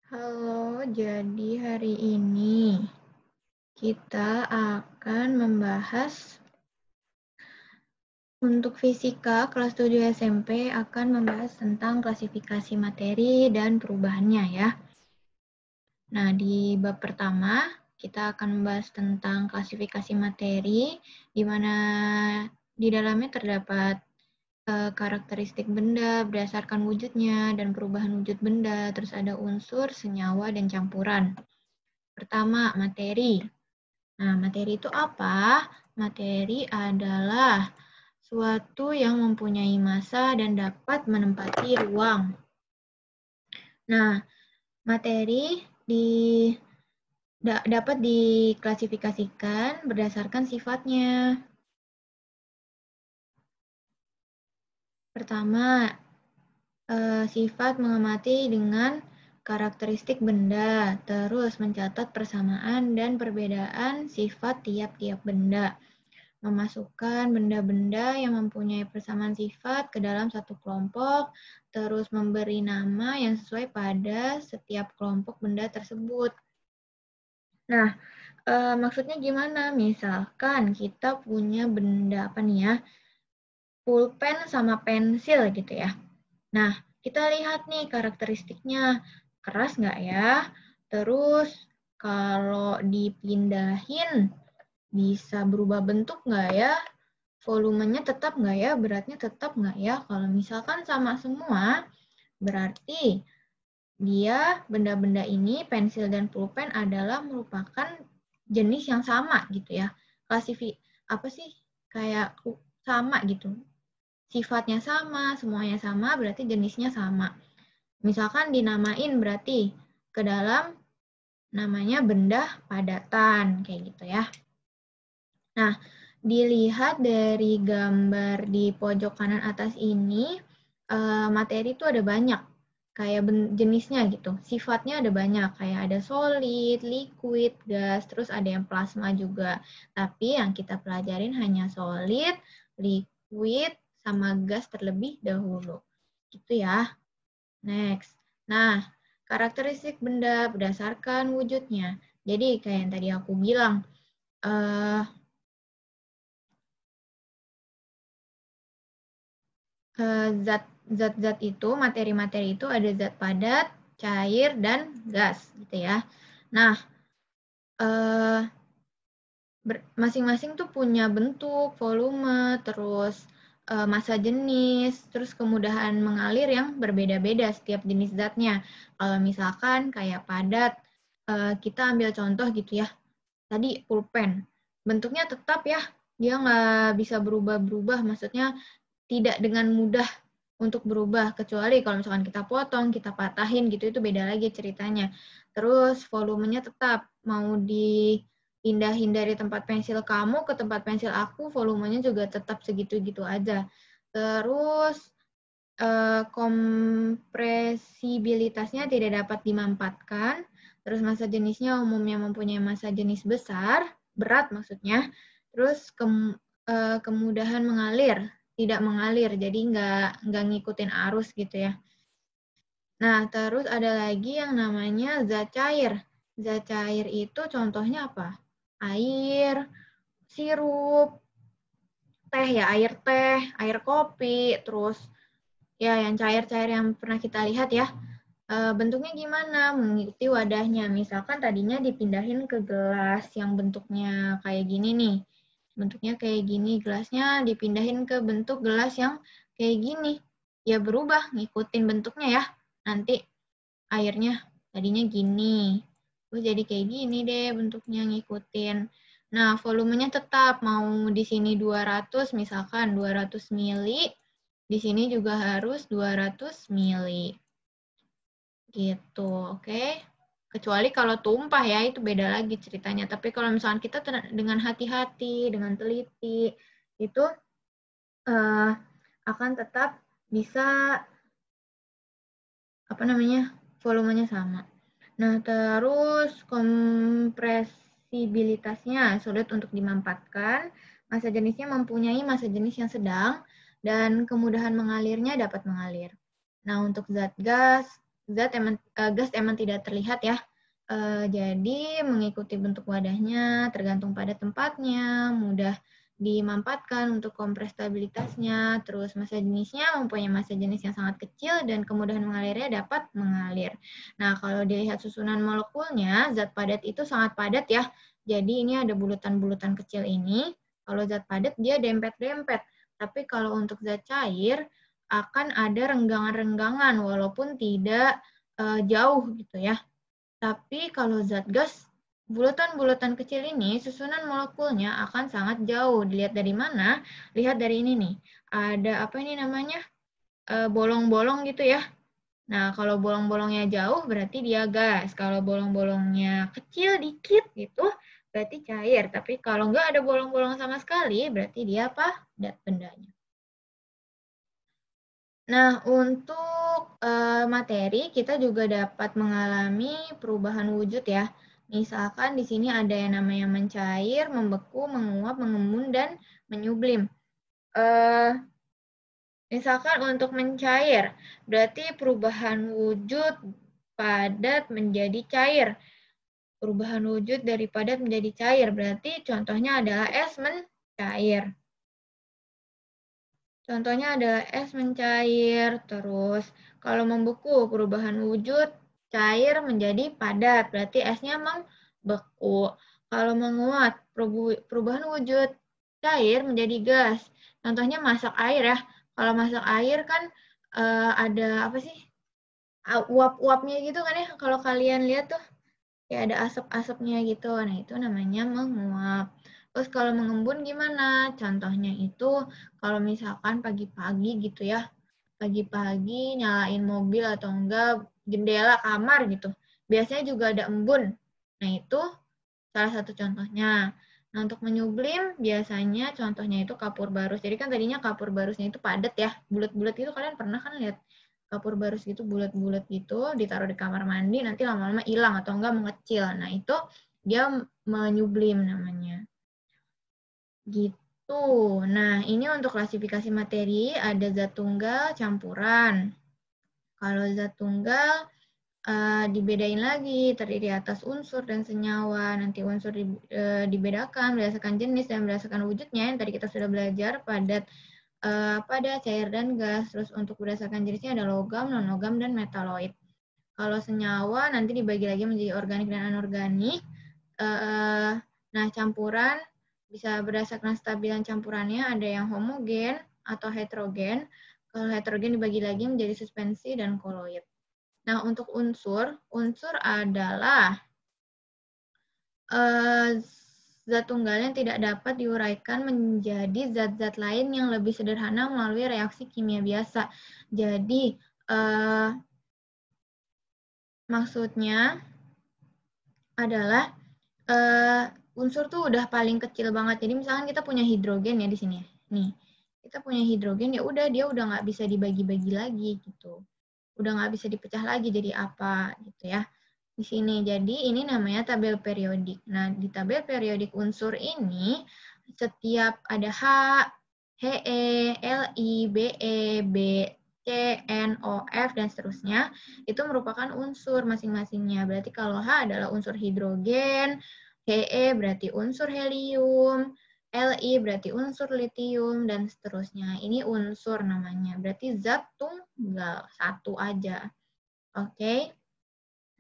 Halo, jadi hari ini kita akan membahas untuk fisika kelas 7 SMP akan membahas tentang klasifikasi materi dan perubahannya ya. Nah, di bab pertama kita akan membahas tentang klasifikasi materi di mana di dalamnya terdapat karakteristik benda berdasarkan wujudnya dan perubahan wujud benda, terus ada unsur, senyawa, dan campuran. Pertama, materi. Nah, materi itu apa? Materi adalah suatu yang mempunyai massa dan dapat menempati ruang. Nah, materi dapat diklasifikasikan berdasarkan sifatnya. Pertama, sifat mengamati dengan karakteristik benda, terus mencatat persamaan dan perbedaan sifat tiap-tiap benda. Memasukkan benda-benda yang mempunyai persamaan sifat ke dalam satu kelompok, terus memberi nama yang sesuai pada setiap kelompok benda tersebut. Nah, maksudnya gimana? Misalkan kita punya benda apa nih ya? Pulpen sama pensil gitu ya. Nah, kita lihat nih karakteristiknya. Keras nggak ya? Terus kalau dipindahin bisa berubah bentuk nggak ya? Volumenya tetap nggak ya? Beratnya tetap nggak ya? Kalau misalkan sama semua, berarti dia benda-benda ini, pensil dan pulpen adalah merupakan jenis yang sama gitu ya. Apa sih? Kayak sama gitu. Sifatnya sama, semuanya sama, berarti jenisnya sama. Misalkan dinamain berarti ke dalam namanya benda padatan, kayak gitu ya. Nah, dilihat dari gambar di pojok kanan atas ini, materi itu ada banyak, kayak jenisnya gitu. Sifatnya ada banyak, kayak ada solid, liquid, gas, terus ada yang plasma juga. Tapi yang kita pelajarin hanya solid, liquid, sama gas terlebih dahulu. Gitu ya. Next. Nah, karakteristik benda berdasarkan wujudnya. Jadi kayak yang tadi aku bilang, zat-zat itu, materi-materi itu ada zat padat, cair, dan gas, gitu ya. Nah, masing-masing tuh punya bentuk, volume, terus massa jenis, terus kemudahan mengalir yang berbeda-beda setiap jenis zatnya. Kalau misalkan kayak padat, kita ambil contoh gitu ya. Tadi pulpen, bentuknya tetap ya, dia nggak bisa berubah-berubah, maksudnya tidak dengan mudah untuk berubah, kecuali kalau misalkan kita potong, kita patahin gitu, itu beda lagi ceritanya. Terus volumenya tetap, mau dipindahin dari tempat pensil kamu ke tempat pensil aku, volumenya juga tetap segitu-gitu aja. Terus kompresibilitasnya tidak dapat dimanfaatkan, terus massa jenisnya umumnya mempunyai massa jenis besar, berat maksudnya, terus kemudahan mengalir, tidak mengalir, jadi nggak ngikutin arus gitu ya. Nah, terus ada lagi yang namanya zat cair. Zat cair itu contohnya apa? Air, sirup, teh ya, air kopi, terus ya yang cair-cair yang pernah kita lihat ya. Bentuknya gimana? Mengikuti wadahnya. Misalkan tadinya dipindahin ke gelas yang bentuknya kayak gini nih. Bentuknya kayak gini, gelasnya dipindahin ke bentuk gelas yang kayak gini. Ya berubah, ngikutin bentuknya ya. Nanti airnya tadinya gini. Terus jadi kayak gini deh bentuknya ngikutin. Nah, volumenya tetap mau di sini 200 misalkan 200 mili, di sini juga harus 200 mili. Gitu, oke? Kecuali kalau tumpah ya, itu beda lagi ceritanya. Tapi kalau misalkan kita dengan hati-hati, dengan teliti, itu akan tetap bisa volumenya sama. Nah, terus kompresibilitasnya sulit untuk dimanfaatkan, massa jenisnya mempunyai massa jenis yang sedang, dan kemudahan mengalirnya dapat mengalir. Nah, untuk zat gas, gas emang tidak terlihat ya. Jadi mengikuti bentuk wadahnya, tergantung pada tempatnya, mudah dimampatkan untuk kompres stabilitasnya, terus massa jenisnya mempunyai massa jenis yang sangat kecil dan kemudahan mengalirnya dapat mengalir. Nah, kalau dilihat susunan molekulnya, zat padat itu sangat padat ya. Jadi ini ada bulatan-bulatan kecil ini. Kalau zat padat dia dempet-dempet. Tapi kalau untuk zat cair akan ada renggangan-renggangan walaupun tidak jauh gitu ya. Tapi kalau zat gas, bulatan-bulatan kecil ini susunan molekulnya akan sangat jauh. Dilihat dari mana? Lihat dari ini nih. Ada apa ini namanya? Bolong-bolong gitu ya. Nah, kalau bolong-bolongnya jauh berarti dia gas. Kalau bolong-bolongnya kecil dikit gitu, berarti cair. Tapi kalau nggak ada bolong-bolong sama sekali, berarti dia apa? Dat bendanya. Nah, untuk materi kita juga dapat mengalami perubahan wujud ya. Misalkan di sini ada yang namanya mencair, membeku, menguap, mengembun, dan menyublim. Misalkan untuk mencair, berarti perubahan wujud padat menjadi cair. Perubahan wujud dari padat menjadi cair, berarti contohnya adalah es mencair. Contohnya adalah es mencair, terus kalau membeku perubahan wujud cair menjadi padat, berarti esnya membeku. Kalau menguap perubahan wujud cair menjadi gas. Contohnya masak air ya. Kalau masak air kan ada apa sih? Uap-uapnya gitu kan ya. Kalau kalian lihat tuh ya ada asap-asapnya gitu. Nah, itu namanya menguap. Terus kalau mengembun gimana? Contohnya itu kalau misalkan pagi-pagi gitu ya, pagi-pagi nyalain mobil atau enggak jendela kamar gitu. Biasanya juga ada embun. Nah, itu salah satu contohnya. Nah, untuk menyublim biasanya contohnya itu kapur barus. Jadi kan tadinya kapur barusnya itu padat ya, bulat-bulat itu kalian pernah kan lihat kapur barus gitu bulat-bulat gitu, ditaruh di kamar mandi, nanti lama-lama hilang atau enggak mengecil. Nah, itu dia menyublim namanya. Gitu. Nah, ini untuk klasifikasi materi ada zat tunggal, campuran. Kalau zat tunggal dibedain lagi terdiri atas unsur dan senyawa. Nanti unsur dibedakan berdasarkan jenis dan berdasarkan wujudnya yang tadi kita sudah belajar padat, cair dan gas. Terus untuk berdasarkan jenisnya ada logam, non-logam, dan metaloid. Kalau senyawa nanti dibagi lagi menjadi organik dan anorganik. Nah, campuran bisa berdasarkan stabilan campurannya ada yang homogen atau heterogen. Kalau heterogen dibagi lagi menjadi suspensi dan koloid. Nah, untuk unsur adalah zat tunggal yang tidak dapat diuraikan menjadi zat-zat lain yang lebih sederhana melalui reaksi kimia biasa. Jadi, maksudnya adalah unsur tuh udah paling kecil banget. Jadi misalkan kita punya hidrogen ya di sini. Nih, kita punya hidrogen ya udah dia udah nggak bisa dibagi-bagi lagi gitu. Udah nggak bisa dipecah lagi jadi apa gitu ya. Di sini. Jadi ini namanya tabel periodik. Nah, di tabel periodik unsur ini setiap ada H, He, Li, Be, B, C, N, O, F, dan seterusnya, itu merupakan unsur masing-masingnya. Berarti kalau H adalah unsur hidrogen, He berarti unsur helium, Li berarti unsur litium, dan seterusnya. Ini unsur namanya. Berarti zat tunggal, satu aja. Oke.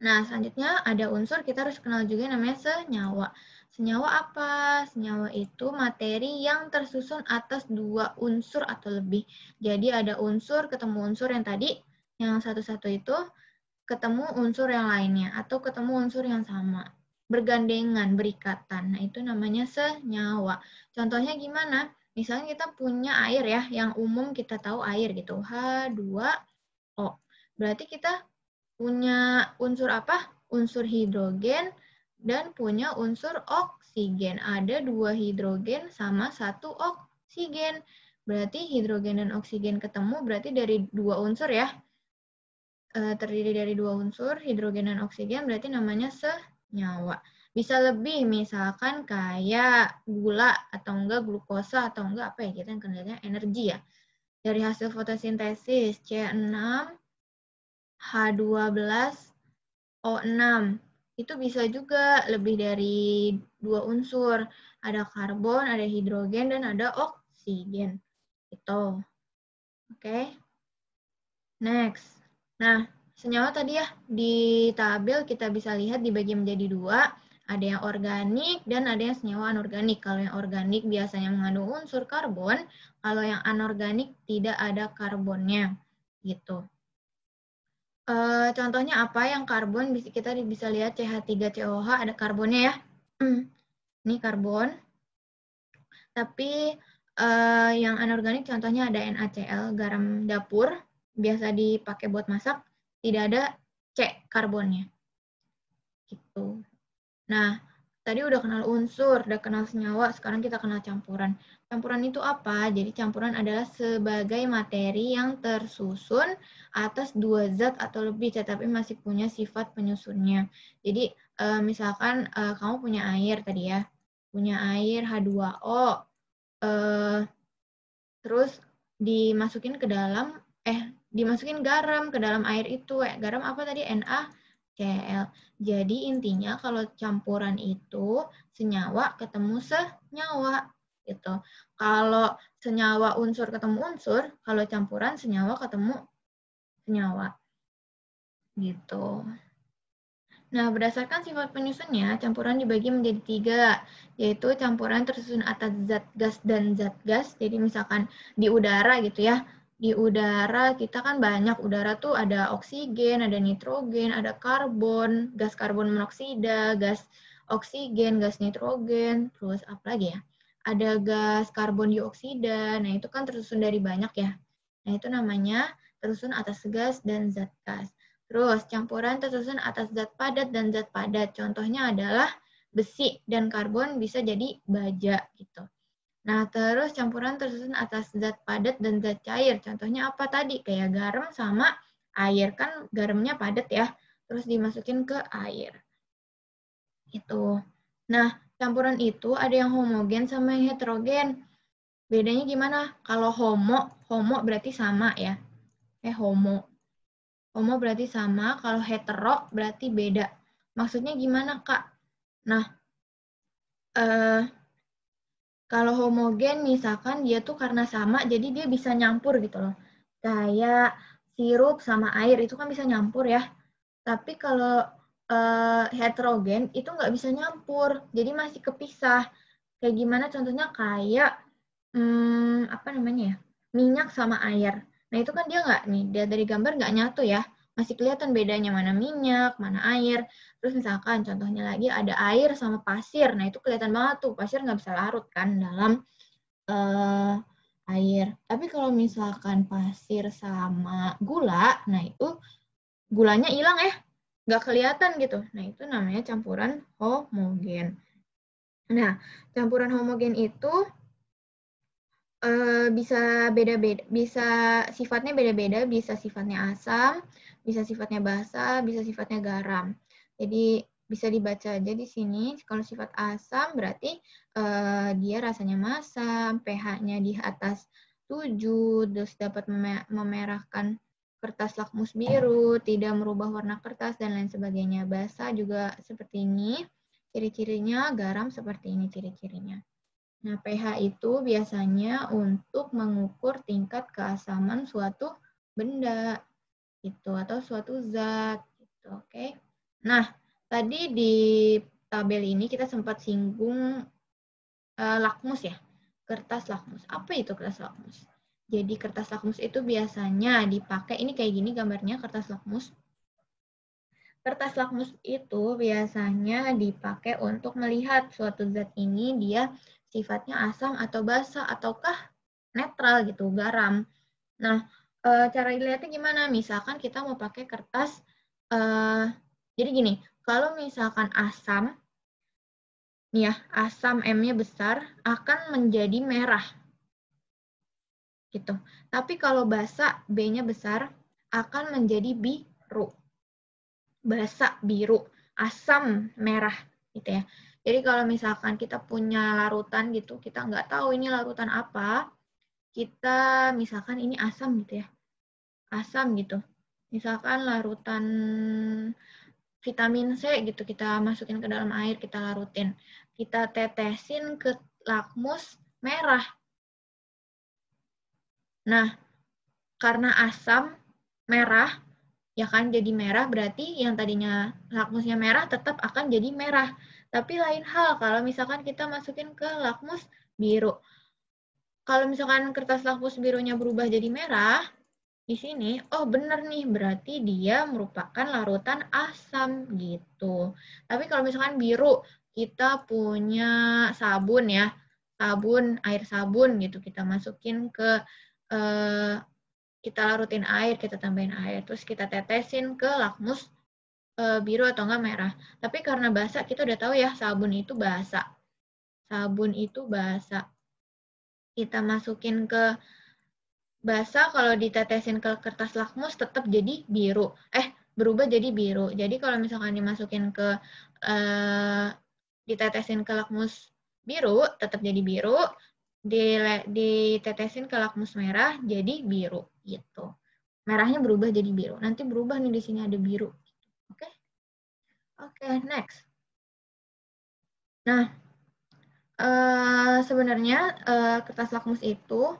Nah, selanjutnya ada unsur, kita harus kenal juga namanya senyawa. Senyawa apa? Senyawa itu materi yang tersusun atas dua unsur atau lebih. Jadi ada unsur, ketemu unsur yang tadi, yang satu-satu itu, ketemu unsur yang lainnya, atau ketemu unsur yang sama. Bergandengan, berikatan. Nah, itu namanya senyawa. Contohnya gimana? Misalnya kita punya air ya, yang umum kita tahu air gitu, H2O. Berarti kita punya unsur apa? Unsur hidrogen dan punya unsur oksigen. Ada dua hidrogen sama satu oksigen. Berarti hidrogen dan oksigen ketemu berarti dari dua unsur ya. Terdiri dari dua unsur, hidrogen dan oksigen, berarti namanya senyawa. Bisa lebih, misalkan kayak gula atau enggak glukosa atau enggak apa ya, kita yang kenalnya energi ya. Dari hasil fotosintesis C6 H12O6. Itu bisa juga lebih dari 2 unsur. Ada karbon, ada hidrogen, dan ada oksigen. Itu. Oke. Next. Nah, senyawa tadi ya, di tabel kita bisa lihat dibagi menjadi 2. Ada yang organik dan ada yang senyawa anorganik. Kalau yang organik biasanya mengandung unsur karbon, kalau yang anorganik tidak ada karbonnya. Gitu. Contohnya apa yang karbon, kita bisa lihat CH3COH ada karbonnya ya. Ini karbon. Tapi yang anorganik contohnya ada NaCl, garam dapur, biasa dipakai buat masak, tidak ada C karbonnya. Gitu. Nah, tadi udah kenal unsur, udah kenal senyawa, sekarang kita kenal campuran. Campuran itu apa? Jadi campuran adalah sebagai materi yang tersusun atas 2 zat atau lebih, tetapi masih punya sifat penyusunnya. Jadi misalkan kamu punya air tadi ya, punya air H2O, terus dimasukin ke dalam, dimasukin garam ke dalam air itu. Garam apa tadi? NaCl. Jadi intinya kalau campuran itu senyawa ketemu senyawa gitu. Kalau senyawa unsur ketemu unsur, kalau campuran senyawa ketemu senyawa. Gitu. Nah, berdasarkan sifat penyusunnya, campuran dibagi menjadi 3, yaitu campuran tersusun atas zat gas dan zat gas. Jadi misalkan di udara gitu ya, di udara kita kan banyak, udara tuh ada oksigen, ada nitrogen, ada karbon, gas karbon monoksida, gas oksigen, gas nitrogen, terus apa lagi ya? Ada gas karbon dioksida, nah itu kan tersusun dari banyak ya. Nah itu namanya tersusun atas gas dan zat gas. Terus, campuran tersusun atas zat padat dan zat padat. Contohnya adalah besi dan karbon bisa jadi baja gitu. Nah, terus campuran tersusun atas zat padat dan zat cair. Contohnya apa tadi? Kayak garam sama air. Kan garamnya padat ya. Terus dimasukin ke air. Itu. Nah, campuran itu ada yang homogen sama yang heterogen. Bedanya gimana? Kalau homo berarti sama ya. Homo. Homo berarti sama, kalau hetero berarti beda. Maksudnya gimana, Kak? Nah, kalau homogen misalkan dia tuh karena sama, jadi dia bisa nyampur gitu loh. Kayak sirup sama air, itu kan bisa nyampur ya. Tapi kalau heterogen, itu nggak bisa nyampur, jadi masih kepisah. Kayak gimana contohnya? Kayak, apa namanya ya? Minyak sama air. Nah, itu kan dia nggak nih, dari gambar nggak nyatu ya. Masih kelihatan bedanya mana minyak, mana air. Terus misalkan contohnya lagi ada air sama pasir. Nah, itu kelihatan banget tuh. Pasir nggak bisa larut kan dalam air. Tapi kalau misalkan pasir sama gula, nah itu gulanya hilang ya. Nggak kelihatan gitu. Nah, itu namanya campuran homogen. Nah, campuran homogen itu bisa beda-beda, bisa sifatnya beda-beda, bisa sifatnya asam, bisa sifatnya basa, bisa sifatnya garam. Jadi bisa dibaca aja di sini. Kalau sifat asam berarti dia rasanya masam, pH-nya di atas 7, terus dapat memerahkan kertas lakmus biru, tidak merubah warna kertas, dan lain sebagainya. Basa juga seperti ini. Ciri-cirinya, garam seperti ini ciri-cirinya. Nah, pH itu biasanya untuk mengukur tingkat keasaman suatu benda gitu atau suatu zat gitu, oke. Nah, tadi di tabel ini kita sempat singgung lakmus ya. Kertas lakmus. Apa itu kertas lakmus? Jadi kertas lakmus itu biasanya dipakai, ini kayak gini gambarnya kertas lakmus. Kertas lakmus itu biasanya dipakai untuk melihat suatu zat ini dia sifatnya asam atau basa ataukah netral gitu, garam. Nah, cara dilihatnya gimana? Misalkan kita mau pakai kertas, jadi gini, kalau misalkan asam, nih ya, asam M-nya besar akan menjadi merah. Gitu. Tapi kalau basa B-nya besar akan menjadi biru. Basa biru, asam merah gitu ya. Jadi kalau misalkan kita punya larutan gitu, kita nggak tahu ini larutan apa, kita misalkan ini asam gitu ya, asam gitu. Misalkan larutan vitamin C gitu, kita masukin ke dalam air, kita larutin. Kita tetesin ke lakmus merah. Nah, karena asam merah, ya kan jadi merah, berarti yang tadinya lakmusnya merah tetap akan jadi merah. Tapi lain hal kalau misalkan kita masukin ke lakmus biru. Kalau misalkan kertas lakmus birunya berubah jadi merah, di sini, oh bener nih, berarti dia merupakan larutan asam gitu. Tapi kalau misalkan biru, kita punya sabun ya, sabun, air sabun gitu, kita masukin ke, kita larutin air, kita tambahin air, terus kita tetesin ke lakmus biru atau enggak merah. Tapi karena basa, kita udah tahu ya, sabun itu basa. Sabun itu basa. Kita masukin ke basa, kalau ditetesin ke kertas lakmus tetap jadi biru. Berubah jadi biru. Jadi kalau misalkan dimasukin ke ditetesin ke lakmus biru, tetap jadi biru. Ditetesin ke lakmus merah, jadi biru gitu. Merahnya berubah jadi biru. Nanti berubah nih, di sini ada biru. Oke? Oke, next. Nah, sebenarnya kertas lakmus itu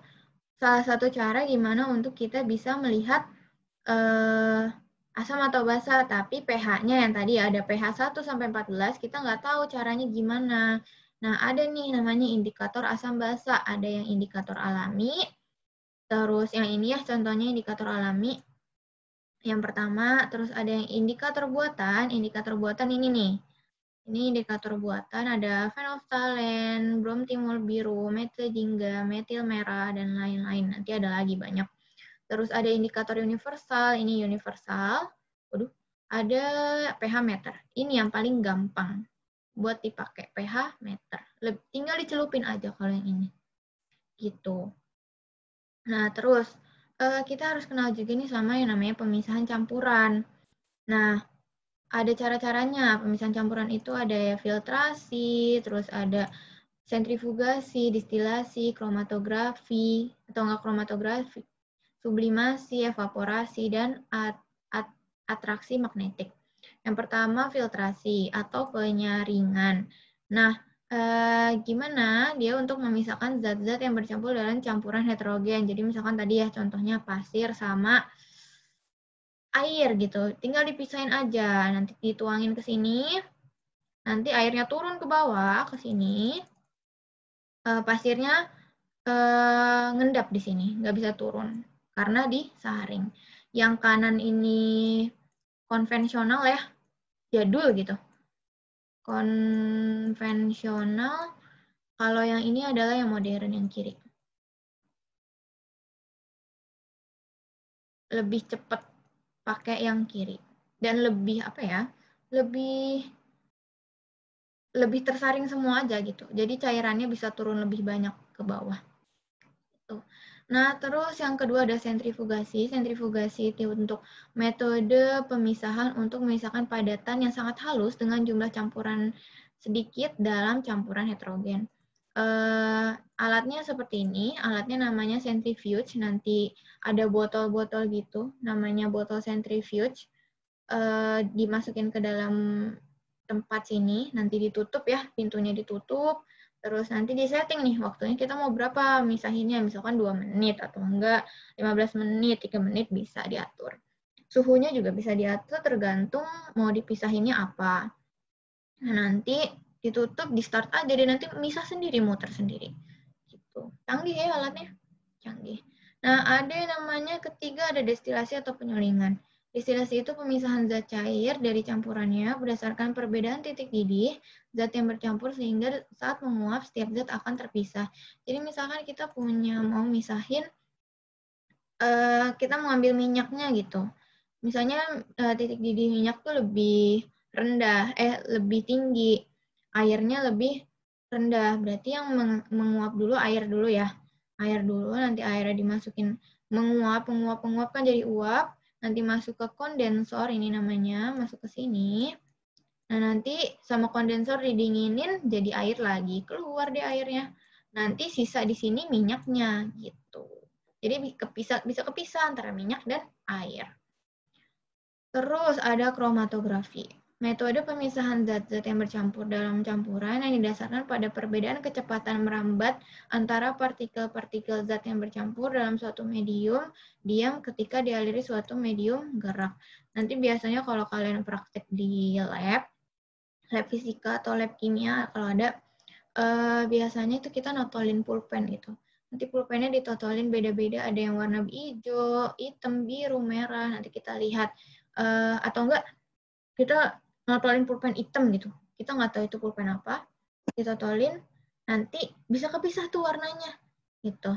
salah satu cara gimana untuk kita bisa melihat asam atau basa, tapi pH-nya yang tadi ada pH 1 sampai 14, kita nggak tahu caranya gimana. Nah, ada nih namanya indikator asam basa, ada yang indikator alami, terus yang ini ya contohnya indikator alami. Yang pertama, terus ada yang indikator buatan ini nih. Ini indikator buatan, ada fenolftalen, bromtimol biru, metil jingga, metil merah, dan lain-lain. Nanti ada lagi banyak. Terus ada indikator universal, ini universal. Waduh, ada pH meter. Ini yang paling gampang buat dipakai, pH meter. Tinggal dicelupin aja kalau yang ini. Gitu. Nah, terus kita harus kenal juga nih sama yang namanya pemisahan campuran. Nah, ada cara-caranya. Pemisahan campuran itu ada ya filtrasi, terus ada sentrifugasi, distilasi, kromatografi, atau enggak kromatografi, sublimasi, evaporasi, dan atraksi magnetik. Yang pertama filtrasi atau penyaringan. Nah, gimana dia untuk memisahkan zat-zat yang bercampur dalam campuran heterogen. Jadi misalkan tadi ya contohnya pasir sama air gitu. Tinggal dipisahin aja. Nanti dituangin ke sini. Nanti airnya turun ke bawah ke sini. Pasirnya ngendap di sini, nggak bisa turun karena disaring. Yang kanan ini konvensional ya, jadul gitu. Konvensional, kalau yang ini adalah yang modern, yang kiri. Lebih cepat pakai yang kiri. Dan lebih, apa ya, lebih tersaring semua aja gitu. Jadi cairannya bisa turun lebih banyak ke bawah. Nah, terus yang kedua ada sentrifugasi. Sentrifugasi itu untuk metode pemisahan untuk memisahkan padatan yang sangat halus dengan jumlah campuran sedikit dalam campuran heterogen. Alatnya seperti ini, alatnya namanya centrifuge, nanti ada botol-botol gitu, namanya botol centrifuge, dimasukin ke dalam tempat sini, nanti ditutup ya, pintunya ditutup, terus nanti disetting nih waktunya kita mau berapa misahinnya, misalkan 2 menit atau enggak 15 menit, 3 menit bisa diatur. Suhunya juga bisa diatur tergantung mau dipisahinnya apa. Nah, nanti ditutup, di start aja, jadi nanti misah sendiri, muter sendiri. Gitu. Canggih ya alatnya, canggih. Nah, ada yang namanya ketiga ada destilasi atau penyulingan. Destilasi itu pemisahan zat cair dari campurannya berdasarkan perbedaan titik didih zat yang bercampur sehingga saat menguap setiap zat akan terpisah. Jadi misalkan kita mau misahin, kita mau ambil minyaknya gitu. Misalnya titik didih minyak tuh lebih rendah, lebih tinggi, airnya lebih rendah. Berarti yang menguap dulu air dulu ya. Air dulu, nanti airnya dimasukin menguap kan jadi uap. Nanti masuk ke kondensor, ini namanya, masuk ke sini. Nah, nanti sama kondensor didinginin, jadi air lagi. Keluar deh airnya. Nanti sisa di sini minyaknya, gitu. Jadi bisa kepisah antara minyak dan air. Terus ada kromatografi. Metode pemisahan zat-zat yang bercampur dalam campuran yang didasarkan pada perbedaan kecepatan merambat antara partikel-partikel zat yang bercampur dalam suatu medium diam ketika dialiri suatu medium gerak. Nanti biasanya kalau kalian praktek di lab fisika atau lab kimia, kalau ada biasanya itu kita notolin pulpen gitu. Nanti pulpennya ditotolin beda-beda, ada yang warna hijau, hitam, biru, merah. Nanti kita lihat atau enggak kita notolin pulpen hitam gitu. Kita nggak tahu itu pulpen apa, ditotolin, nanti bisa kepisah tuh warnanya gitu.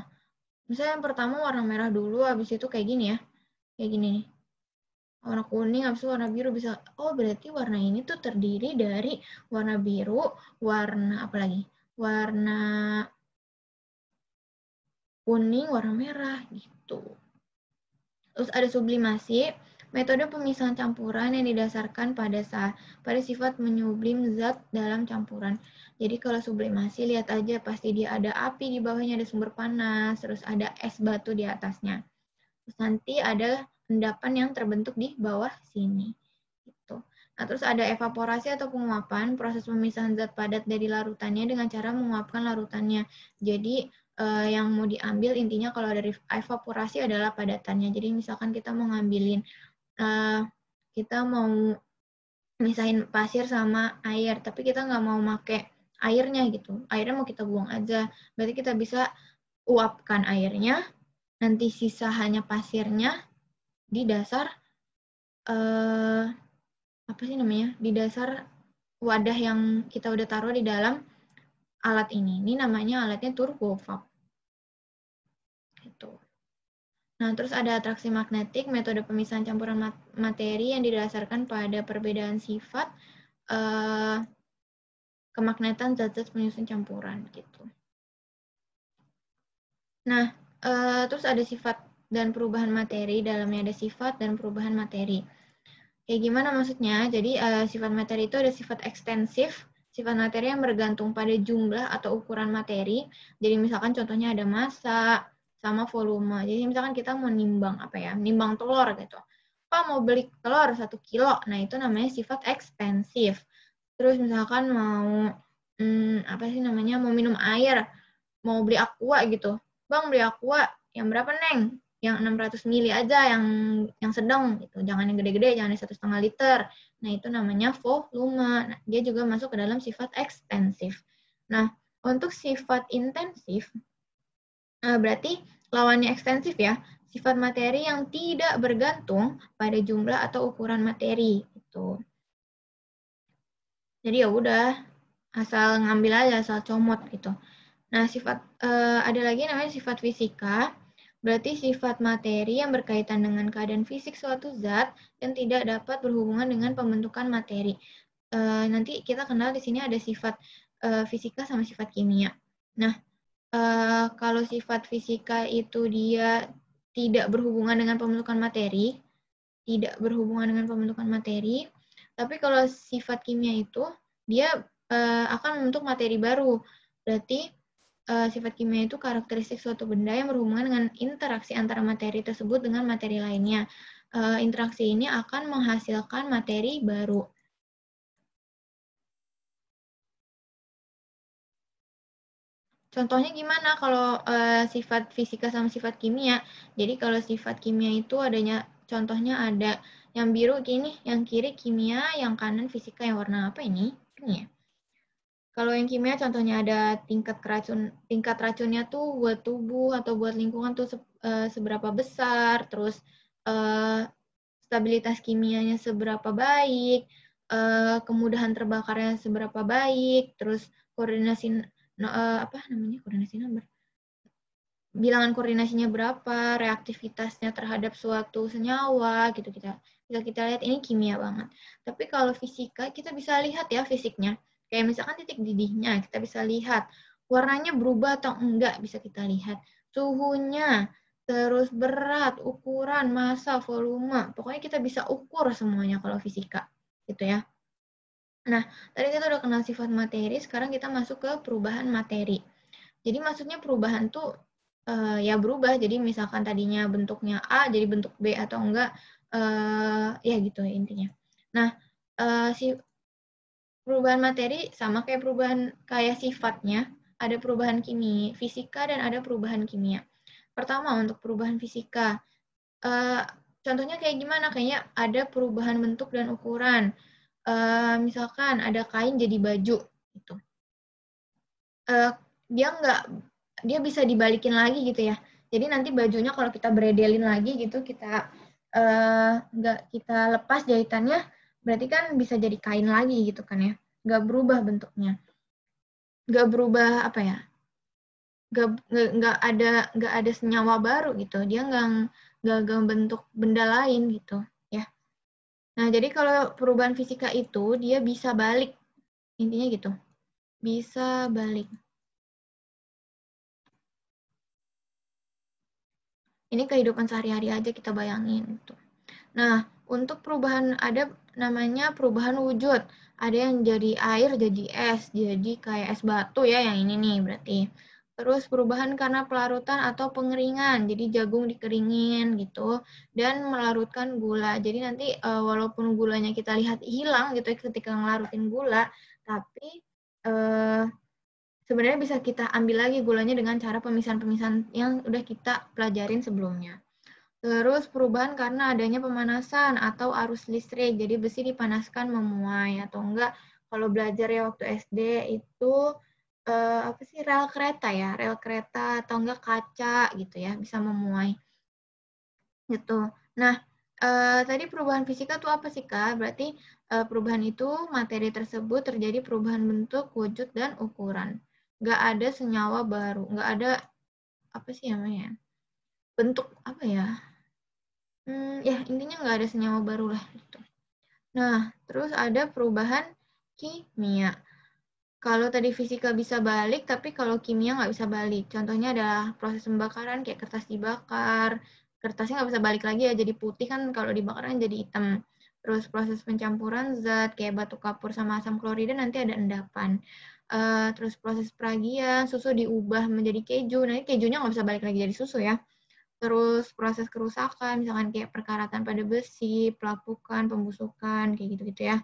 Misalnya yang pertama warna merah dulu, habis itu kayak gini ya, kayak gini nih. Warna kuning, habis itu warna biru, bisa, oh berarti warna ini tuh terdiri dari warna biru, warna apa lagi? Warna kuning, warna merah gitu. Terus ada sublimasi, metode pemisahan campuran yang didasarkan pada sifat menyublim zat dalam campuran. Jadi kalau sublimasi lihat aja pasti dia ada api di bawahnya, ada sumber panas, terus ada es batu di atasnya. Terus nanti ada endapan yang terbentuk di bawah sini. Gitu. Nah, terus ada evaporasi atau penguapan, proses pemisahan zat padat dari larutannya dengan cara menguapkan larutannya. Jadi yang mau diambil intinya kalau dari evaporasi adalah padatannya. Jadi misalkan kita mau ngambilin, kita mau misahin pasir sama air, tapi kita nggak mau pakai airnya gitu. Airnya mau kita buang aja. Berarti kita bisa uapkan airnya, nanti sisa hanya pasirnya di dasar apa sih namanya? Di dasar wadah yang kita udah taruh di dalam alat ini. Ini namanya alatnya turbovap. Gitu. Nah, terus ada atraksi magnetik, metode pemisahan campuran materi yang didasarkan pada perbedaan sifat kemagnetan zat-zat penyusun campuran gitu. Nah, terus ada sifat dan perubahan materi, dalamnya ada sifat dan perubahan materi. Kayak gimana maksudnya? Jadi sifat materi itu ada sifat ekstensif, sifat materi yang bergantung pada jumlah atau ukuran materi. Jadi misalkan contohnya ada massa sama volume. Jadi misalkan kita mau nimbang apa ya? Nimbang telur gitu. Pak mau beli telur 1 kilo. Nah, itu namanya sifat ekstensif. Terus misalkan mau apa sih namanya? Mau minum air, mau beli aqua gitu. Bang, beli aqua yang berapa, Neng? Yang 600 mili aja, yang sedang gitu. Jangan yang gede-gede, jangan yang 1,5 liter. Nah, itu namanya volume. Nah, dia juga masuk ke dalam sifat ekstensif. Nah, untuk sifat intensif, berarti lawannya ekstensif ya, sifat materi yang tidak bergantung pada jumlah atau ukuran materi gitu. Jadi ya udah, asal ngambil aja, asal comot gitu. Nah, ada lagi namanya sifat fisika. Berarti sifat materi yang berkaitan dengan keadaan fisik suatu zat yang tidak dapat berhubungan dengan pembentukan materi. Nanti kita kenal di sini ada sifat fisika sama sifat kimia. Nah, kalau sifat fisika itu dia tidak berhubungan dengan pembentukan materi, tapi kalau sifat kimia itu dia akan membentuk materi baru. Berarti sifat kimia itu karakteristik suatu benda yang berhubungan dengan interaksi antara materi tersebut dengan materi lainnya. Interaksi ini akan menghasilkan materi baru. Contohnya gimana kalau sifat fisika sama sifat kimia? Jadi kalau sifat kimia itu adanya, contohnya ada yang biru gini, yang kiri kimia, yang kanan fisika, yang warna apa ini? Ini ya. Kalau yang kimia contohnya ada tingkat racunnya tuh buat tubuh atau buat lingkungan tuh seberapa besar, terus stabilitas kimianya seberapa baik, kemudahan terbakarnya seberapa baik, terus koordinasi koordinasi nomor. Bilangan koordinasinya berapa, reaktivitasnya terhadap suatu senyawa gitu kita lihat, ini kimia banget. Tapi kalau fisika kita bisa lihat ya fisiknya. Kayak misalkan titik didihnya, kita bisa lihat warnanya berubah atau enggak, bisa kita lihat. Suhunya, terus berat, ukuran, massa, volume. Pokoknya kita bisa ukur semuanya kalau fisika. Gitu ya. Nah, tadi kita udah kenal sifat materi, sekarang kita masuk ke perubahan materi. Jadi maksudnya perubahan tuh ya berubah. Jadi misalkan tadinya bentuknya A jadi bentuk B atau enggak, Ya gitu intinya. Nah, si perubahan materi sama kayak sifatnya, ada perubahan fisika dan ada perubahan kimia. Pertama untuk perubahan fisika, contohnya kayak gimana? Kayaknya ada perubahan bentuk dan ukuran. Misalkan ada kain jadi baju, gitu. Dia bisa dibalikin lagi gitu ya. Jadi nanti bajunya kalau kita beredelin lagi gitu, nggak kita lepas jahitannya, berarti kan bisa jadi kain lagi gitu kan ya. Nggak berubah bentuknya. Nggak berubah apa ya? Nggak ada senyawa baru gitu. Dia nggak bentuk benda lain gitu ya. Nah, jadi kalau perubahan fisika itu dia bisa balik. Intinya gitu. Bisa balik. Ini kehidupan sehari-hari aja kita bayangin gitu. Nah, untuk perubahan ada namanya perubahan wujud. Ada yang jadi air jadi es, jadi kayak es batu ya yang ini nih berarti. Terus perubahan karena pelarutan atau pengeringan, jadi jagung dikeringin gitu dan melarutkan gula. Jadi nanti walaupun gulanya kita lihat hilang gitu ya ketika ngelarutin gula, tapi sebenarnya bisa kita ambil lagi gulanya dengan cara pemisahan-pemisahan yang udah kita pelajarin sebelumnya. Terus perubahan karena adanya pemanasan atau arus listrik. Jadi besi dipanaskan memuai atau enggak kalau belajar ya waktu SD itu apa sih rel kereta ya, rel kereta atau enggak kaca gitu ya, bisa memuai. Gitu. Nah, tadi perubahan fisika itu apa sih, Kak? Berarti perubahan itu materi tersebut terjadi perubahan bentuk, wujud, dan ukuran. Nggak ada senyawa baru, nggak ada apa sih namanya? Bentuk apa ya? Ya intinya nggak ada senyawa baru lah gitu. Nah, terus ada perubahan kimia. Kalau tadi fisika bisa balik, tapi kalau kimia nggak bisa balik. Contohnya adalah proses pembakaran kayak kertas dibakar. Kertasnya nggak bisa balik lagi ya, jadi putih kan kalau dibakar kan jadi hitam. Terus proses pencampuran zat kayak batu kapur sama asam klorida nanti ada endapan. Terus proses peragian, susu diubah menjadi keju. Nanti kejunya nggak bisa balik lagi jadi susu ya. Terus proses kerusakan, misalkan kayak perkaratan pada besi, pelapukan, pembusukan, kayak gitu-gitu ya.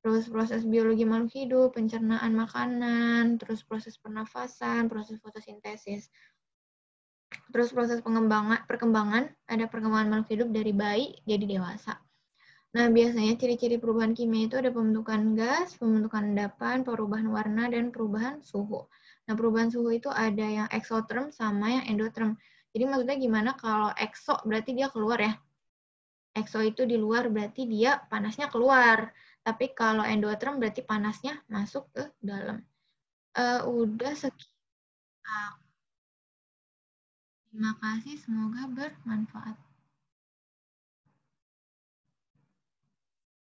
Terus proses biologi makhluk hidup, pencernaan makanan, terus proses pernafasan, proses fotosintesis. Terus proses perkembangan, ada perkembangan makhluk hidup dari bayi jadi dewasa. Nah, biasanya ciri-ciri perubahan kimia itu ada pembentukan gas, pembentukan endapan, perubahan warna, dan perubahan suhu. Nah, perubahan suhu itu ada yang exotherm sama yang endotherm. Jadi maksudnya gimana kalau exo berarti dia keluar ya. Exo itu di luar berarti dia panasnya keluar. Tapi kalau endotherm berarti panasnya masuk ke dalam. Udah sekian. Terima kasih, semoga bermanfaat.